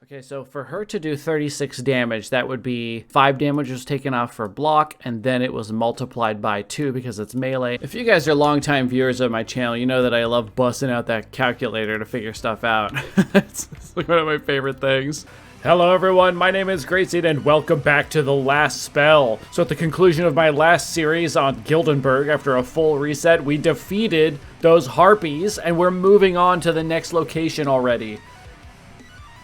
Okay, so for her to do 36 damage, that would be 5 damage was taken off for block, and then it was multiplied by 2 because it's melee. If you guys are longtime viewers of my channel, you know that I love busting out that calculator to figure stuff out. It's one of my favorite things. Hello everyone, my name is Gracie and welcome back to The Last Spell. So at the conclusion of my last series on Gildenberg, after a full reset, we defeated those harpies and we're moving on to the next location already.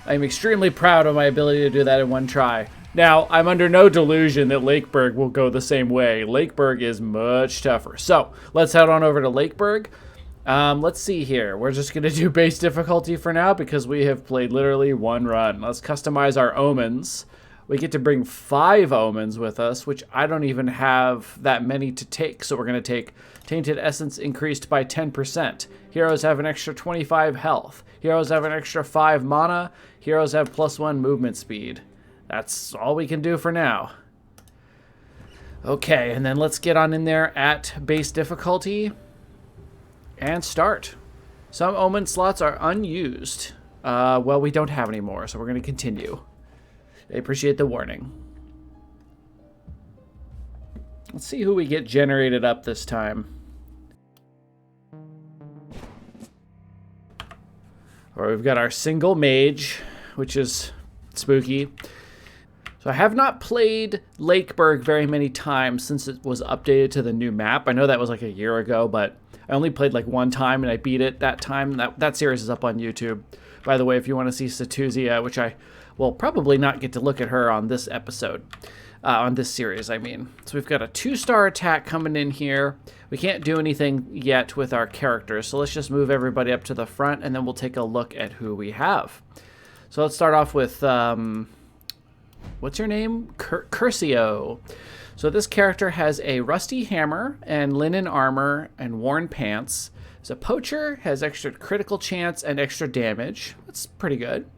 I'm extremely proud of my ability to do that in one try. Now, I'm under no delusion that Lakeburg will go the same way. Lakeburg is much tougher. So, let's head on over to Lakeburg. Let's see here. We're just going to do base difficulty for now because we have played literally one run. Let's customize our omens. We get to bring 5 omens with us, which I don't even have that many to take. So we're going to take Tainted Essence increased by 10%. Heroes have an extra 25 health. Heroes have an extra 5 mana. Heroes have +1 movement speed. That's all we can do for now. Okay, and then let's get on in there at base difficulty and start. Some omen slots are unused. Well, we don't have any more, so we're going to continue. I appreciate the warning. Let's see who we get generated up this time. Or we've got our single mage, which is spooky. So I have not played Lakeburg very many times since it was updated to the new map. I know that was like a year ago, but I only played like one time and I beat it that time. That series is up on YouTube. By the way, if you want to see Satuzia, which I will probably not get to look at her on this episode, on this series, I mean. So we've got a 2-star attack coming in here. We can't do anything yet with our characters, so let's just move everybody up to the front and then we'll take a look at who we have. So let's start off with, what's your name? Curcio. So this character has a rusty hammer and linen armor and worn pants. He's a poacher, has extra critical chance and extra damage. That's pretty good.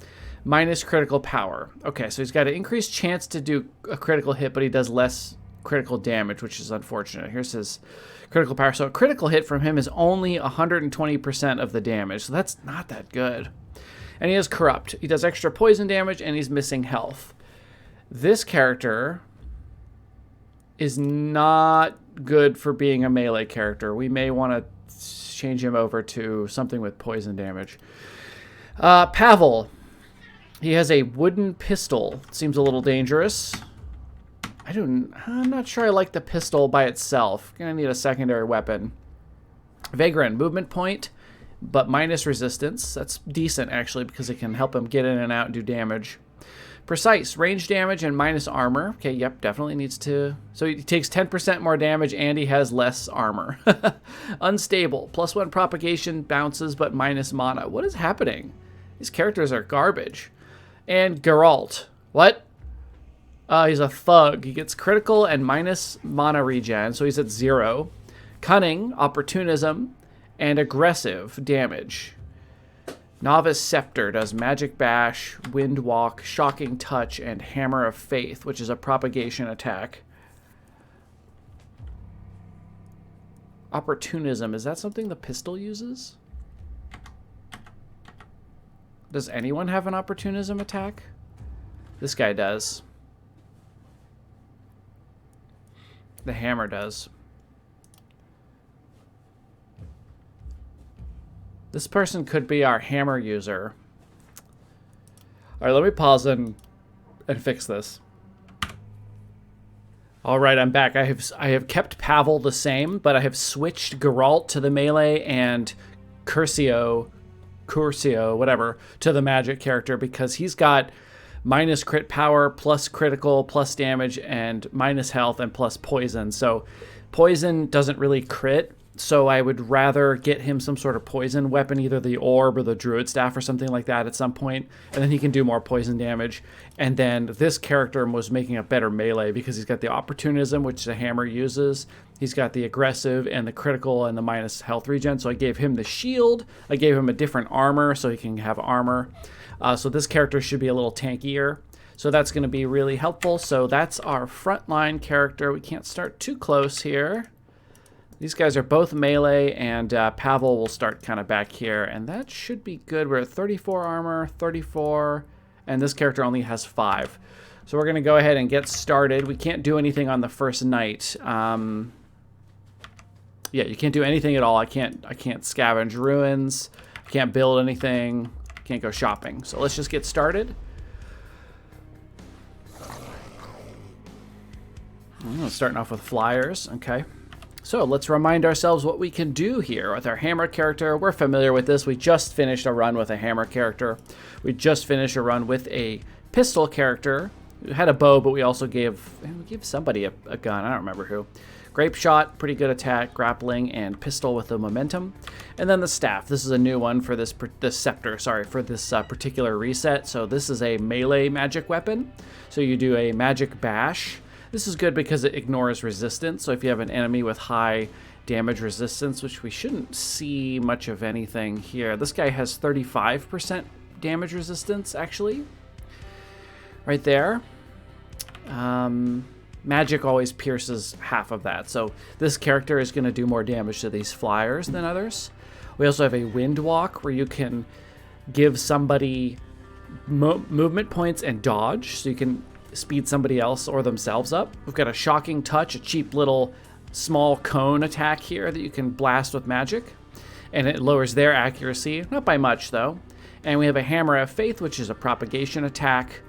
Minus critical power. Okay, so he's got an increased chance to do a critical hit, but he does less critical damage, which is unfortunate. Here's his critical power. So a critical hit from him is only 120% of the damage, so that's not that good. And he has corrupt. He does extra poison damage, and he's missing health. This character is not good for being a melee character. We may want to change him over to something with poison damage. Pavel. He has a wooden pistol. Seems a little dangerous. I'm not sure I like the pistol by itself. Gonna need a secondary weapon. Vagrant, movement point, but minus resistance. That's decent, actually, because it can help him get in and out and do damage. Precise, range damage and minus armor. Okay, yep, definitely needs to... So he takes 10% more damage and he has less armor. Unstable, +1 propagation, bounces, but minus mana. What is happening? These characters are garbage. And Geralt. What? He's a thug. He gets critical and minus mana regen, so he's at 0. Cunning, opportunism, and aggressive damage. Novice Scepter does Magic Bash, Wind Walk, Shocking Touch, and Hammer of Faith, which is a propagation attack. Opportunism, is that something the pistol uses? Does anyone have an opportunism attack? This guy does. The hammer does. This person could be our hammer user. All right, let me pause and fix this. All right, I'm back. I have kept Pavel the same, but I have switched Geralt to the melee and Curcio, whatever, to the magic character because he's got minus crit power, plus critical, plus damage, and minus health, and plus poison. So poison doesn't really crit, so I would rather get him some sort of poison weapon, either the orb or the druid staff or something like that at some point, and then he can do more poison damage. And then this character was making a better melee because he's got the opportunism, which the hammer uses. He's got the aggressive and the critical and the minus health regen. So I gave him the shield. I gave him a different armor so he can have armor. So this character should be a little tankier. So that's going to be really helpful. So that's our frontline character. We can't start too close here. These guys are both melee, and Pavel will start kind of back here, and that should be good. We're at 34 armor, 34, and this character only has 5. So we're going to go ahead and get started. We can't do anything on the first night. Yeah, you can't do anything at all. I can't scavenge ruins. I can't build anything. Can't go shopping. So let's just get started. Starting off with flyers. Okay. So let's remind ourselves what we can do here with our hammer character. We're familiar with this. We just finished a run with a hammer character. We just finished a run with a pistol character. We had a bow, but we also gave somebody a gun. I don't remember who. Grape shot, pretty good attack, grappling, and pistol with the momentum. And then the staff. This is a new one for this scepter, sorry, for this particular reset. So this is a melee magic weapon. So you do a magic bash. This is good because it ignores resistance. So if you have an enemy with high damage resistance, which we shouldn't see much of anything here. This guy has 35% damage resistance, actually. Right there. Magic always pierces half of that. So this character is going to do more damage to these flyers than others. We also have a wind walk where you can give somebody movement points and dodge. So you can speed somebody else or themselves up. We've got a shocking touch, a cheap little small cone attack here that you can blast with magic. And it lowers their accuracy, not by much though. And we have a hammer of faith, which is a propagation attack.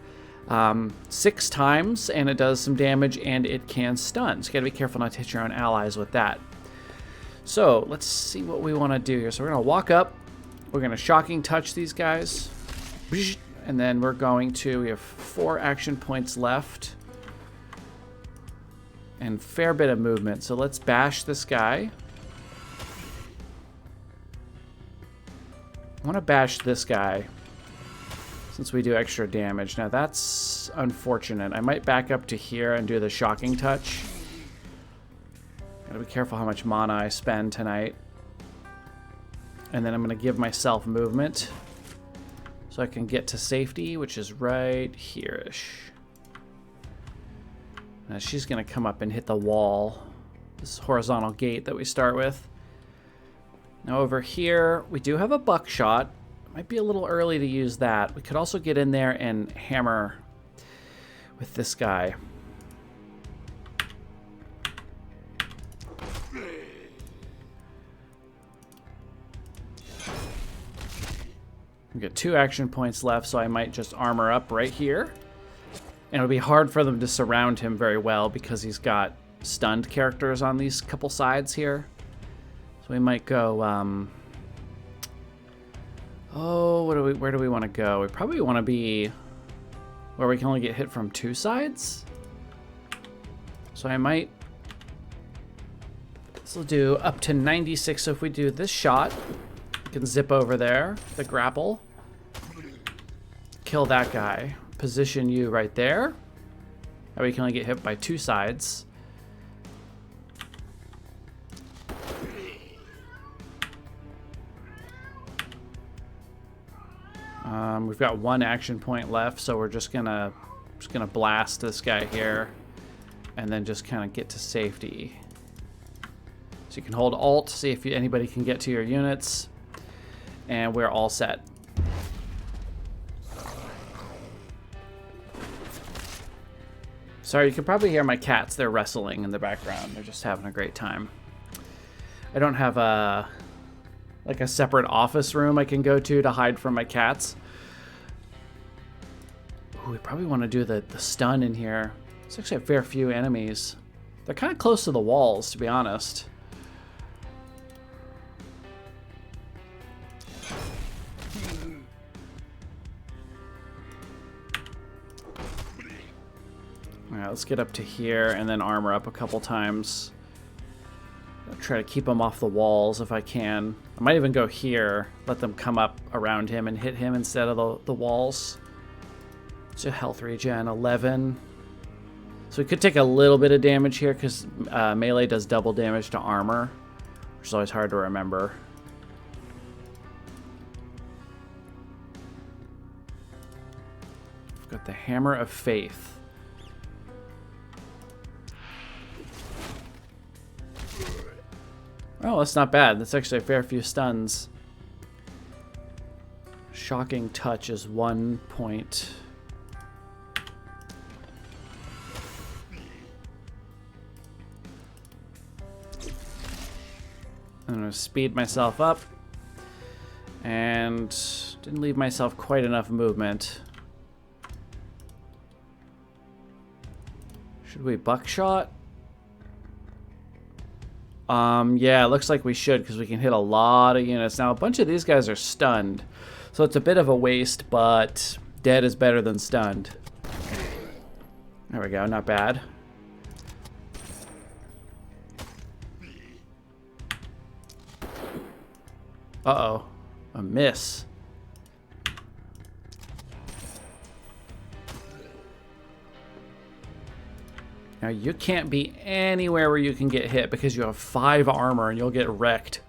6 times, and it does some damage, and it can stun. So you gotta be careful not to hit your own allies with that. So let's see what we want to do here. So we're gonna walk up, we're gonna shocking touch these guys, and then we're going to, we have 4 action points left and fair bit of movement. So let's bash this guy. I want to bash this guy since we do extra damage. Now that's unfortunate. I might back up to here and do the shocking touch. Gotta be careful how much mana I spend tonight. And then I'm gonna give myself movement so I can get to safety, which is right here-ish. Now she's gonna come up and hit the wall. This horizontal gate that we start with. Now over here, we do have a buckshot. Might be a little early to use that. We could also get in there and hammer with this guy. We've got 2 action points left, so I might just armor up right here. And it'll be hard for them to surround him very well because he's got stunned characters on these couple sides here. So we might go, oh, where do we want to go? We probably want to be where we can only get hit from 2 sides. So I might, this will do up to 96. So if we do this shot, we can zip over there, the grapple, kill that guy, position you right there. That way you can only get hit by 2 sides. We've got 1 action point left, so we're just gonna blast this guy here, and then just kind of get to safety. So you can hold Alt, see if anybody can get to your units, and we're all set. Sorry, you can probably hear my cats. They're wrestling in the background. They're just having a great time. I don't have a separate office room I can go to hide from my cats. Ooh, we probably want to do the stun in here. There's actually a fair few enemies. They're kind of close to the walls, to be honest. Alright, let's get up to here and then armor up a couple times. I'll try to keep him off the walls if I can. I might even go here, let them come up around him and hit him instead of the walls. So health regen, 11. So we could take a little bit of damage here because melee does double damage to armor, which is always hard to remember. We've got the Hammer of Faith. Oh, that's not bad. That's actually a fair few stuns. Shocking Touch is 1 point. I'm going to speed myself up. And didn't leave myself quite enough movement. Should we buckshot? Yeah, it looks like we should because we can hit a lot of units. Now, a bunch of these guys are stunned. So it's a bit of a waste, but dead is better than stunned. There we go, not bad. Uh-oh, a miss. Now you can't be anywhere where you can get hit because you have 5 armor and you'll get wrecked.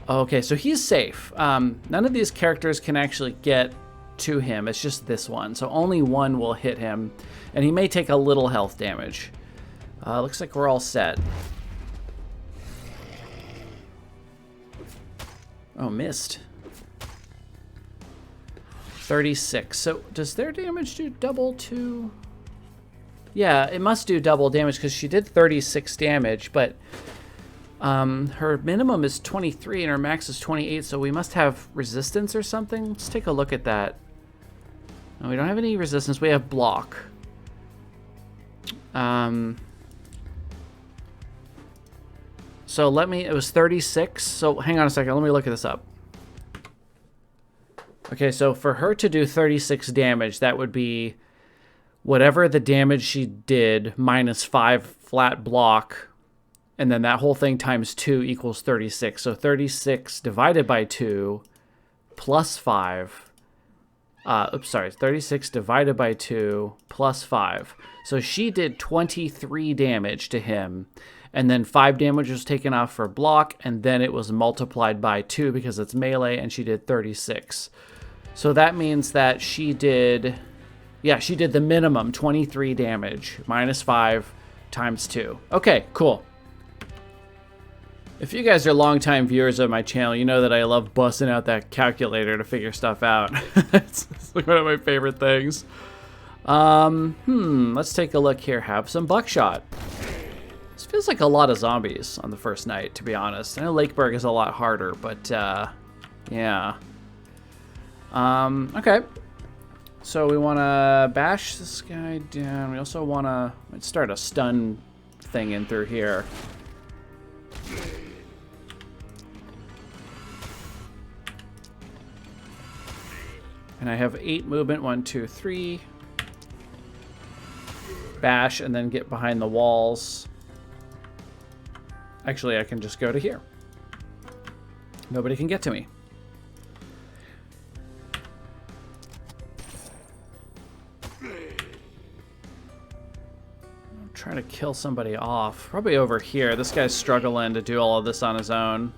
Okay, so he's safe. None of these characters can actually get to him. It's just this one. So only one will hit him. And he may take a little health damage. Looks like we're all set. Oh, missed. 36. So does their damage do double too? Yeah, it must do double damage because she did 36 damage, but her minimum is 23 and her max is 28, so we must have resistance or something. Let's take a look at that. No, we don't have any resistance. We have block. So it was 36. So hang on a second. Let me look at this up. Okay, so for her to do 36 damage, that would be whatever the damage she did minus 5 flat block, and then that whole thing times 2 equals 36. So 36 divided by 2 plus 5. 36 divided by 2 plus 5. So she did 23 damage to him, and then 5 damage was taken off for block, and then it was multiplied by 2 because it's melee, and she did 36. So that means that she did the minimum 23 damage minus 5 times 2. Okay, cool. If you guys are longtime viewers of my channel, you know that I love busting out that calculator to figure stuff out. It's like one of my favorite things. Let's take a look here. Have some buckshot. This feels like a lot of zombies on the first night, to be honest. I know Lakeburg is a lot harder, but yeah. Okay. So we want to bash this guy down. We also want to start a stun thing in through here. And I have 8 movement. 1, 2, 3. Bash and then get behind the walls. Actually, I can just go to here. Nobody can get to me. Try to kill somebody off. Probably over here. This guy's struggling to do all of this on his own.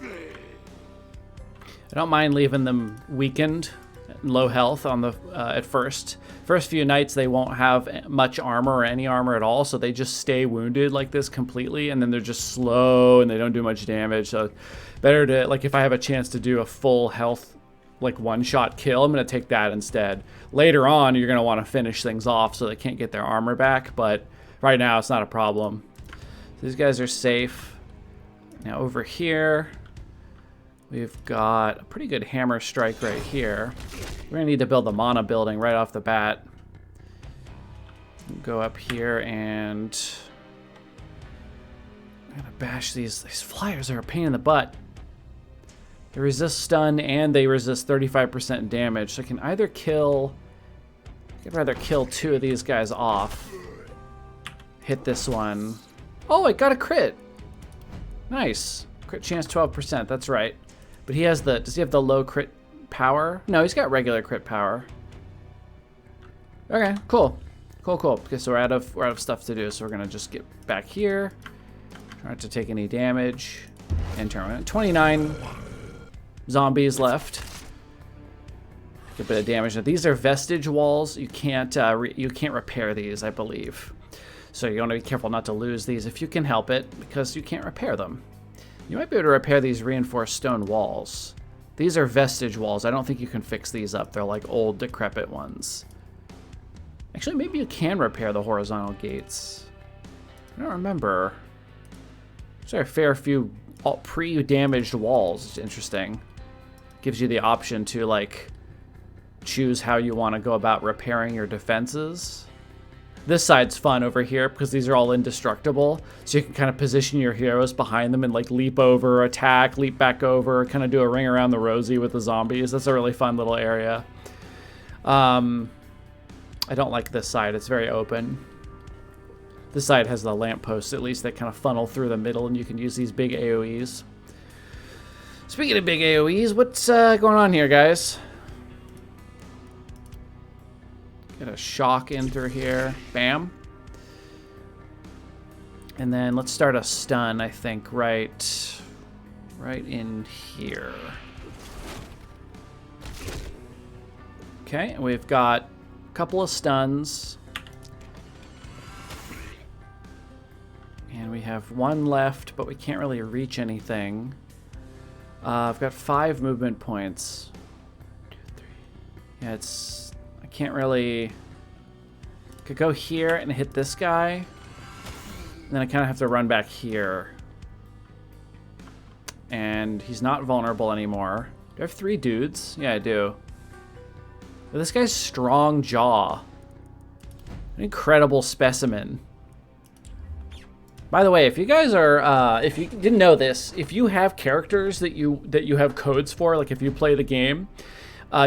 I don't mind leaving them weakened, low health on the at first. First few nights they won't have much armor or any armor at all, so they just stay wounded like this completely, and then they're just slow and they don't do much damage. So better to, like, if I have a chance to do a full health, like, one-shot kill, I'm going to take that instead. Later on, you're going to want to finish things off so they can't get their armor back, but right now it's not a problem. These guys are safe. Now over here, we've got a pretty good hammer strike right here. We're going to need to build the mana building right off the bat. Go up here and I'm going to bash these flyers are a pain in the butt. They resist stun and they resist 35% damage. So I can either kill... I'd rather kill 2 of these guys off. Hit this one. Oh, I got a crit. Nice. Crit chance 12%. That's right. But he has the... Does he have the low crit power? No, he's got regular crit power. Okay, cool. Cool. Okay, so we're out of stuff to do. So we're gonna just get back here. Try not to take any damage. And turn around. 29 zombies left. A bit of damage. Now, these are vestige walls. You can't repair these, I believe. So you want to be careful not to lose these if you can help it, because you can't repair them. You might be able to repair these reinforced stone walls. These are vestige walls. I don't think you can fix these up. They're like old, decrepit ones. Actually, maybe you can repair the horizontal gates. I don't remember. There's a fair few pre-damaged walls. It's interesting. Gives you the option to, like, choose how you want to go about repairing your defenses. This side's fun over here because these are all indestructible. So you can kind of position your heroes behind them and, like, leap over, attack, leap back over, kind of do a ring around the rosy with the zombies. That's a really fun little area. I don't like this side. It's very open. This side has the lampposts, at least, that kind of funnel through the middle, and you can use these big AoEs. Speaking of big AoEs, what's going on here, guys? Get a shock in through here. Bam. And then let's start a stun, I think, right in here. Okay, we've got a couple of stuns. And we have one left, but we can't really reach anything. I've got 5 movement points. 2, 3. Yeah, I can't really... Could go here and hit this guy. And then I kind of have to run back here. And he's not vulnerable anymore. Do I have 3 dudes? Yeah, I do. But this guy's strong jaw. An incredible specimen. By the way, if you guys are, if you didn't know this, if you have characters that you have codes for, like if you play the game,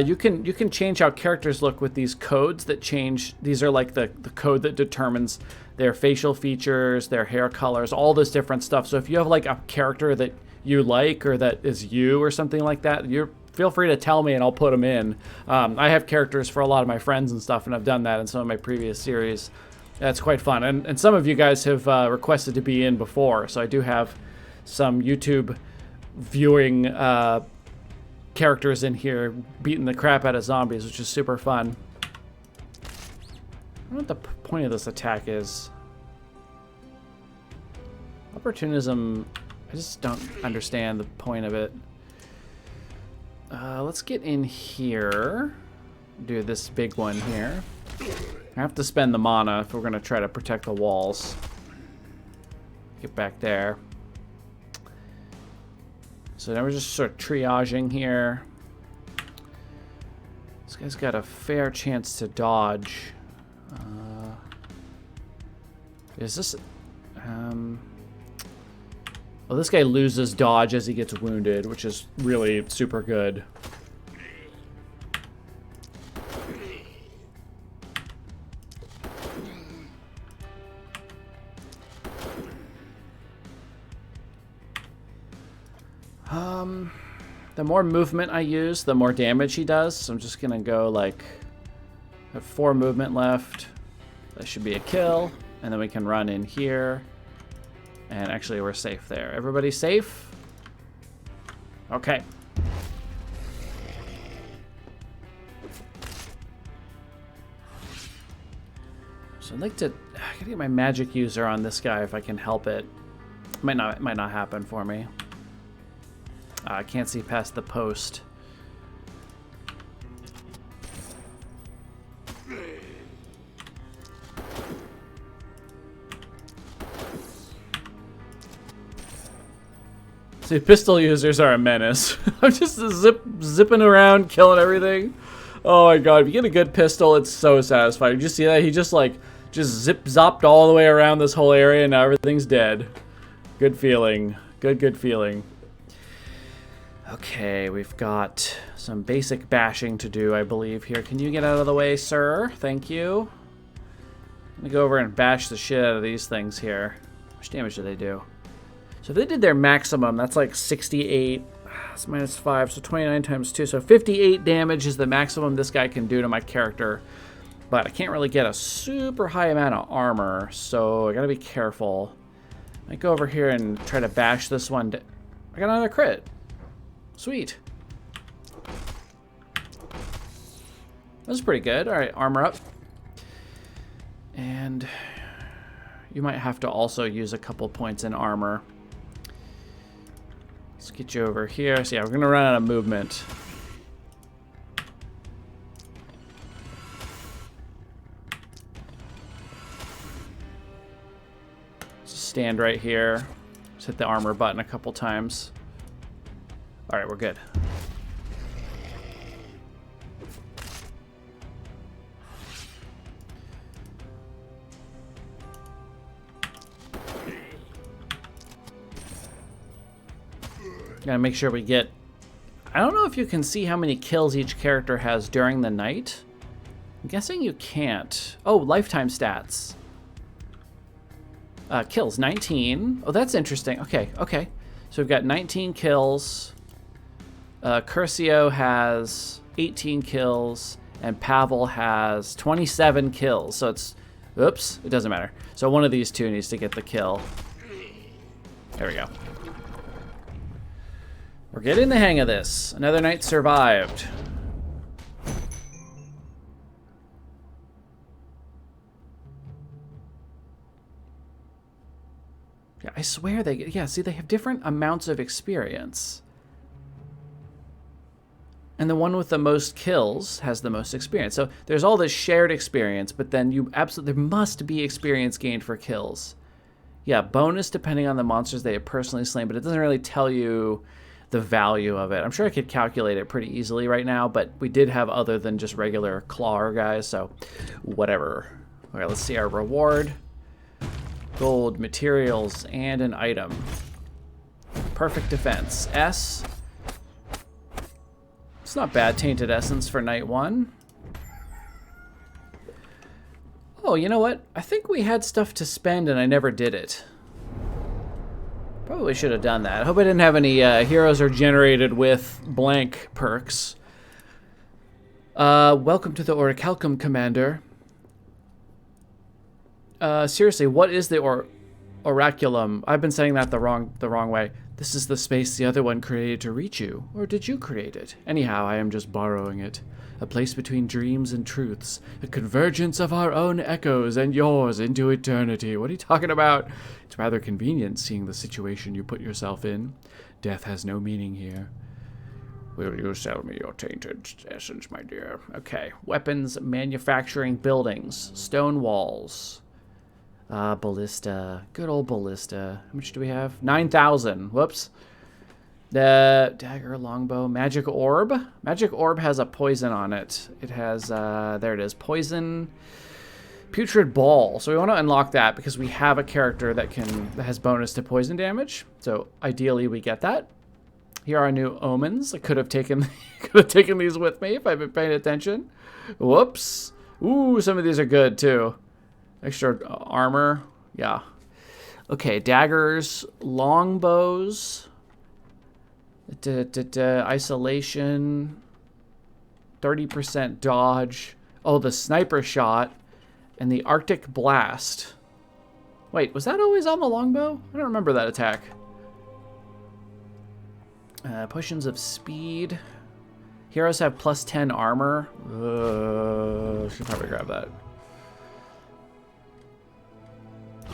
you can change how characters look with these codes that change. These are like the code that determines their facial features, their hair colors, all this different stuff. So if you have like a character that you like or that is you or something like that, feel free to tell me and I'll put them in. I have characters for a lot of my friends and stuff, and I've done that in some of my previous series. That's quite fun, and some of you guys have requested to be in before, so I do have some YouTube viewing characters in here beating the crap out of zombies, which is super fun. I don't know what the point of this attack is. Opportunism, I just don't understand the point of it. Let's get in here. Do this big one here. I have to spend the mana if we're going to try to protect the walls. Get back there. So now we're just sort of triaging here. This guy's got a fair chance to dodge. Is this... well, this guy loses dodge as he gets wounded, which is really super good. The more movement I use, the more damage he does. So I'm just gonna go like, I have 4 movement left. That should be a kill. And then we can run in here. And actually we're safe there. Everybody safe? Okay. So I'd like to, I gotta get my magic user on this guy if I can help it. It might not happen for me. I can't see past the post. See, pistol users are a menace. I'm just zipping around, killing everything. Oh my god, if you get a good pistol, it's so satisfying. Did you see that? He just zip-zopped all the way around this whole area and now everything's dead. Good feeling. Good feeling. Okay, we've got some basic bashing to do, I believe, here. Can you get out of the way, sir? Thank you. I'm gonna go over and bash the shit out of these things here. How much damage do they do? So if they did their maximum, that's like 68. It's -5, so 29 times 2. So 58 damage is the maximum this guy can do to my character. But I can't really get a super high amount of armor, so I gotta be careful. I might go over here and try to bash this one. I got another crit. Sweet. That was pretty good. All right, armor up. And you might have to also use a couple points in armor. Let's get you over here. So yeah, we're gonna run out of movement. stand right here. Just hit the armor button a couple times. All right, we're good. Gotta make sure we get... I don't know if you can see how many kills each character has during the night. I'm guessing you can't. Oh, lifetime stats. Kills, 19. Oh, that's interesting. Okay, okay. So we've got 19 kills. Curcio has 18 kills. And Pavel has 27 kills. So it's... Oops, it doesn't matter. So one of these two needs to get the kill. There we go. We're getting the hang of this. Another night survived. Yeah, I swear they... Yeah, see, they have different amounts of experience. And the one with the most kills has the most experience. So there's all this shared experience, but then you absolutely... There must be experience gained for kills. Yeah, bonus depending on the monsters they have personally slain, but it doesn't really tell you the value of it. I'm sure I could calculate it pretty easily right now, but we did have other than just regular claw guys, so whatever. All right, let's see our reward. Gold, materials, and an item. Perfect defense. S. It's not bad. Tainted Essence for night 1. Oh, you know what? I think we had stuff to spend and I never did it. Probably should have done that. I hope I didn't have any heroes are generated with blank perks. Welcome to the Orichalcum, Commander. Seriously, what is the Oraculum? I've been saying that the wrong way. This is the space the other one created to reach you. Or did you create it? Anyhow, I am just borrowing it. A place between dreams and truths. A convergence of our own echoes and yours into eternity. What are you talking about? It's rather convenient seeing the situation you put yourself in. Death has no meaning here. Will you sell me your tainted essence, my dear? Okay. Weapons, manufacturing, buildings, stone walls. Ballista. Good old ballista. How much do we have? 9,000. Whoops. The dagger, longbow, magic orb. Magic orb has a poison on it. It has, there it is, poison, putrid ball. So we want to unlock that because we have a character that has bonus to poison damage. So ideally we get that. Here are new omens. I could have taken these with me if I've been paying attention. Whoops. Ooh, some of these are good too. Extra armor. Yeah. Okay, daggers, longbows. Isolation, 30% dodge. Oh, the sniper shot and the Arctic blast. Wait, was that always on the longbow? I don't remember that attack. Potions of speed. Heroes have plus 10 armor. Should probably grab that.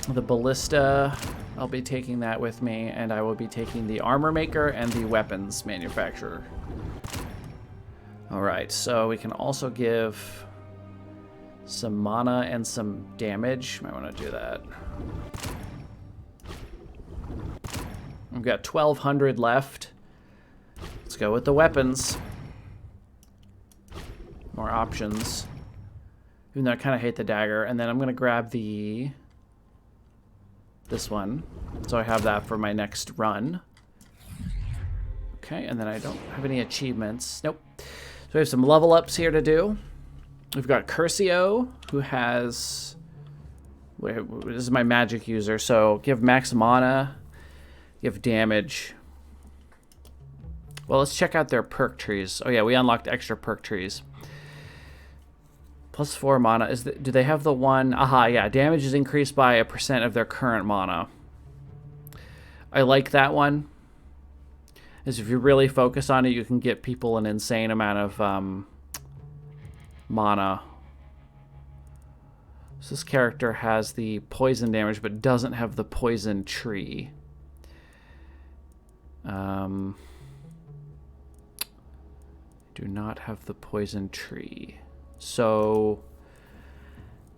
The ballista, I'll be taking that with me, and I will be taking the armor maker and the weapons manufacturer. All right, so we can also give some mana and some damage. Might want to do that. We've got 1,200 left. Let's go with the weapons. More options. Even though I kind of hate the dagger. And then I'm going to grab this one, so I have that for my next run. Okay, and then I don't have any achievements. Nope. So we have some level ups here to do. We've got Curcio, who has... This is my magic user, so give max mana, give damage. Well, let's check out their perk trees. Oh yeah, we unlocked extra perk trees. Plus 4 mana. Do they have the one? Aha, yeah. Damage is increased by 1% of their current mana. I like that one. As if you really focus on it, you can get people an insane amount of mana. So this character has the poison damage, but doesn't have the poison tree. Do not have the poison tree. So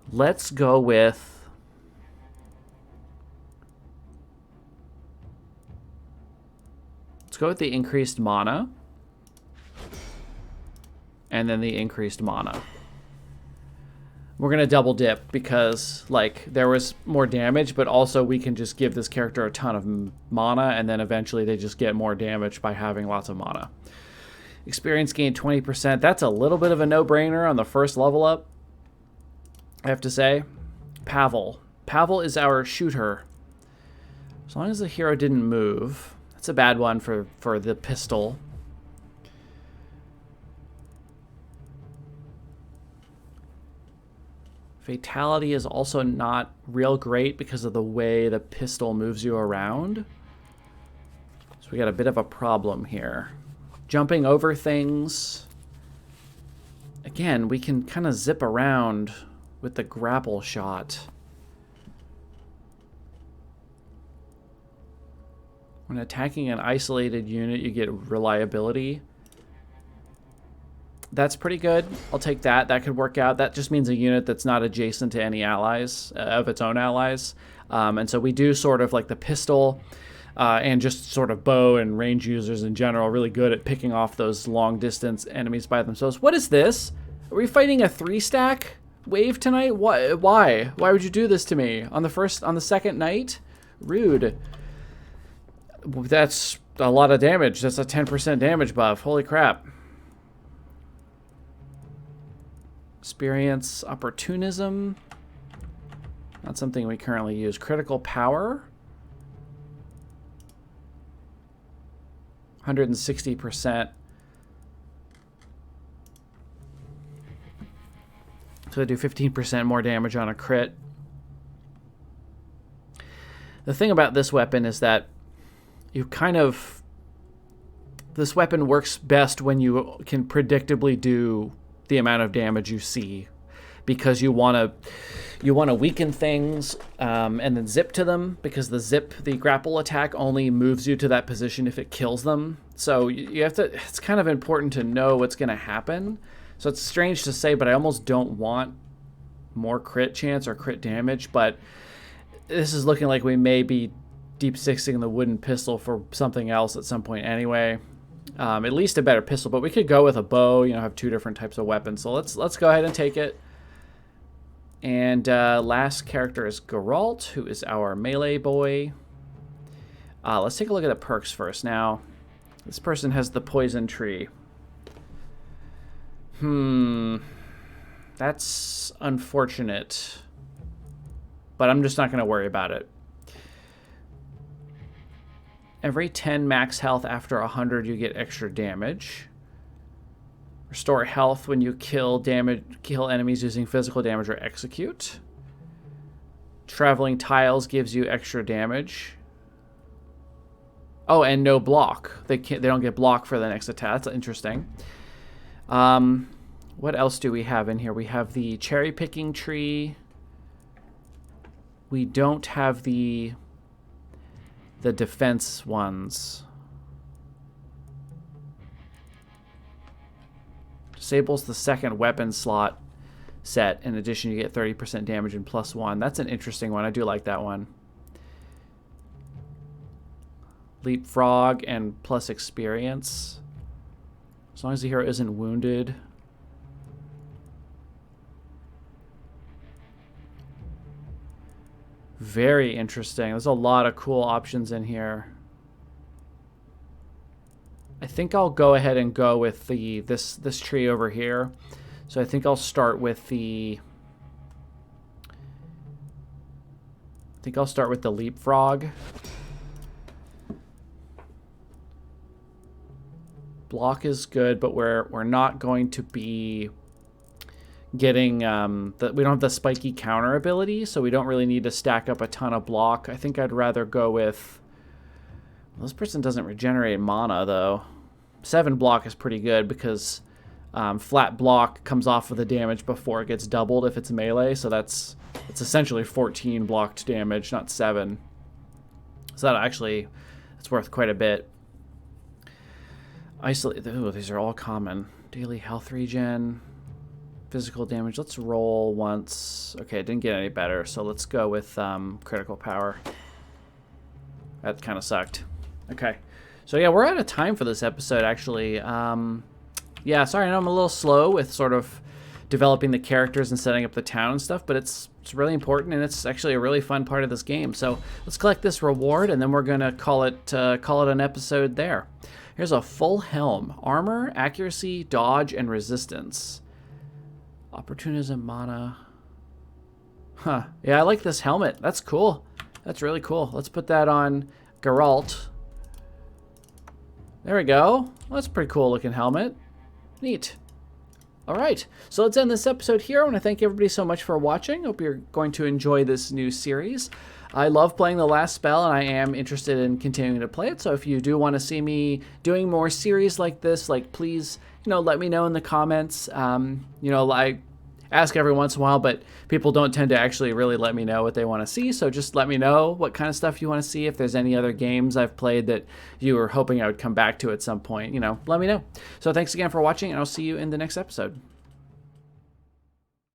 let's go with go with the increased mana. And then the increased mana. We're going to double dip because, like, there was more damage, but also we can just give this character a ton of mana, and then eventually they just get more damage by having lots of mana. Experience gain 20%. That's a little bit of a no-brainer on the first level up, I have to say. Pavel. Pavel is our shooter. As long as the hero didn't move. That's a bad one for the pistol. Fatality is also not real great because of the way the pistol moves you around. So we got a bit of a problem here. Jumping over things. Again, we can kind of zip around with the grapple shot. When attacking an isolated unit, you get reliability. That's pretty good. I'll take that. That could work out. That just means a unit that's not adjacent to any allies, of its own allies. And so we do sort of like the pistol and just sort of bow and range users in general really good at picking off those long distance enemies by themselves. What is this? Are we fighting a 3-stack wave tonight? Why? Why would you do this to me on the second night? Rude. That's a lot of damage. That's a 10% damage buff. Holy crap. Experience opportunism. Not something we currently use. Critical power. 160%. So I do 15% more damage on a crit. The thing about this weapon is that you kind of... This weapon works best when you can predictably do the amount of damage you see, because you want to weaken things and then zip to them, because the grapple attack only moves you to that position if it kills them. So you have to, it's kind of important to know what's going to happen. So it's strange to say, but I almost don't want more crit chance or crit damage, but this is looking like we may be deep sixing the wooden pistol for something else at some point anyway. At least a better pistol, but we could go with a bow, you know, have two different types of weapons. So let's go ahead and take it. And last character is Geralt, who is our melee boy. Let's take a look at the perks first. Now, this person has the poison tree. That's unfortunate, but I'm just not going to worry about it. Every 10 max health after 100, you get extra damage. Restore health when you kill enemies using physical damage or execute. Traveling tiles gives you extra damage. Oh, and no block. They don't get block for the next attack. That's interesting. What else do we have in here? We have the cherry picking tree. We don't have the defense ones. Disables the second weapon slot set. In addition, you get 30% damage and +1. That's an interesting one. I do like that one. Leapfrog and plus experience. As long as the hero isn't wounded. Very interesting. There's a lot of cool options in here. I think I'll go ahead and go with this tree over here. So I think I'll start with the leapfrog. Block is good, but we're not going to be getting we don't have the spiky counter ability, so we don't really need to stack up a ton of block. I think I'd rather go with, well, this person doesn't regenerate mana though. 7 block is pretty good because flat block comes off of the damage before it gets doubled if it's melee, so it's essentially 14 blocked damage, not 7. So that's worth quite a bit. Isolate. Ooh, these are all common. Daily health regen. Physical damage. Let's roll once. Okay, it didn't get any better, so let's go with critical power. That kind of sucked. Okay, So yeah, we're out of time for this episode, actually. Yeah, sorry, I know I'm a little slow with sort of developing the characters and setting up the town and stuff, but it's really important, and it's actually a really fun part of this game. So let's collect this reward, and then we're gonna call it an episode there. Here's a full helm: armor, accuracy, dodge, and resistance. Opportunism, mana. Huh. Yeah, I like this helmet. That's cool. That's really cool. Let's put that on Geralt. There we go. Well, that's a pretty cool looking helmet. Neat. All right, so let's end this episode here. I want to thank everybody so much for watching. Hope you're going to enjoy this new series. I love playing The Last Spell, and I am interested in continuing to play it. So if you do want to see me doing more series like this, please, let me know in the comments. I ask every once in a while, but people don't tend to actually really let me know what they want to see. So just let me know what kind of stuff you want to see. If there's any other games I've played that you were hoping I would come back to at some point, let me know. So thanks again for watching, and I'll see you in the next episode.